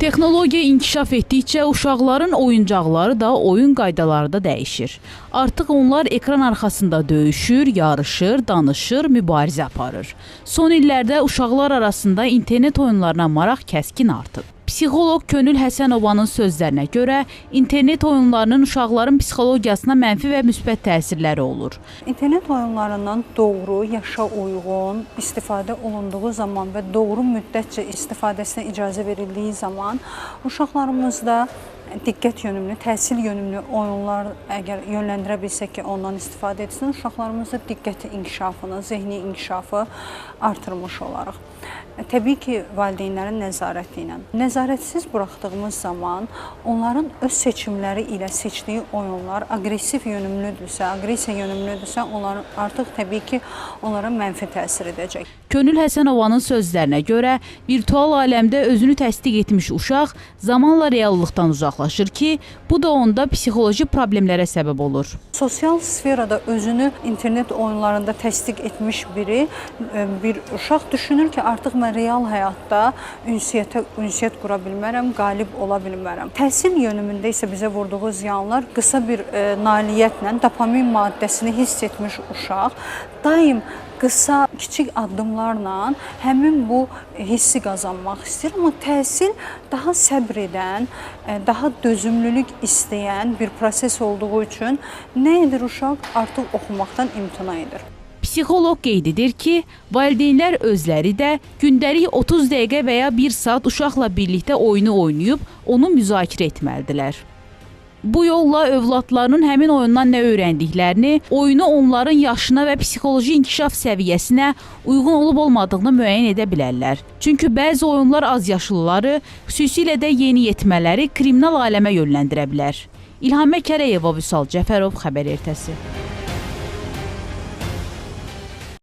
Texnologiya inkişaf etdikcə uşaqların oyuncaqları da, oyun qaydaları da dəyişir. Artıq onlar ekran arxasında döyüşür, yarışır, danışır, mübarizə aparır. Son illərdə uşaqlar arasında internet oyunlarına maraq kəskin artıb. Psixoloq Könül Həsənovanın sözlərinə görə, internet oyunlarının uşaqların psixologiyasına mənfi və müsbət təsirləri olur. İnternet oyunlarından doğru, yaşa uyğun istifadə olunduğu zaman və doğru müddətcə istifadəsinə icazə verildiyi zaman uşaqlarımızda diqqət yönümlü, təhsil yönümlü oyunlar əgər yönləndirə bilsək ki, ondan istifadə etsin, uşaqlarımızda diqqəti inkişafını, zehni inkişafı artırmış olarıq. Təbii ki, valideynlərin nəzarəti ilə. Nəzarətsiz buraxdığımız zaman onların öz seçimləri ilə seçdiyi oyunlar aqressiv yönümlüdürsə, aqressiya yönümlüdürsə, onlar artıq təbii ki, onlara mənfi təsir edəcək. Könül Həsənovanın sözlərinə görə, virtual aləmdə özünü təsdiq etmiş uşaq zamanla reallıqdan uzaqlaşır ki, bu da onda psixoloji problemlərə səbəb olur. Sosial sferada özünü internet oyunlarında təsdiq etmiş bir uşaq düşünür ki, artıq mən real həyatda ünsiyyət qura bilmərəm, qalib ola bilmərəm. Təhsil yönümündə isə bizə vurduğu ziyanlar qısa bir nailiyyətlə dopamin maddəsini hiss etmiş uşaq daim qısa, kiçik addımlarla həmin bu hissi qazanmaq istəyir. Amma təhsil daha səbr edən, daha dözümlülük istəyən bir proses olduğu üçün nə edir uşaq? Artıq oxumaqdan imtina edir. Psixoloq qeyd edir ki, valideynlər özləri də gündəlik 30 dəqiqə və ya 1 saat uşaqla birlikdə oyunu oynayıb, onu müzakirə etməlidirlər. Bu yolla övladlarının həmin oyundan nə öyrəndiklərini, oyunu onların yaşına və psixoloji inkişaf səviyyəsinə uyğun olub-olmadığını müəyyən edə bilərlər. Çünki bəzi oyunlar azyaşlıları, xüsusilə də yeniyetmələri kriminal aləmə yönləndirə bilər. İlham Kərəyeva, Vüsal Cəfərov, Xəbər Ertəsi.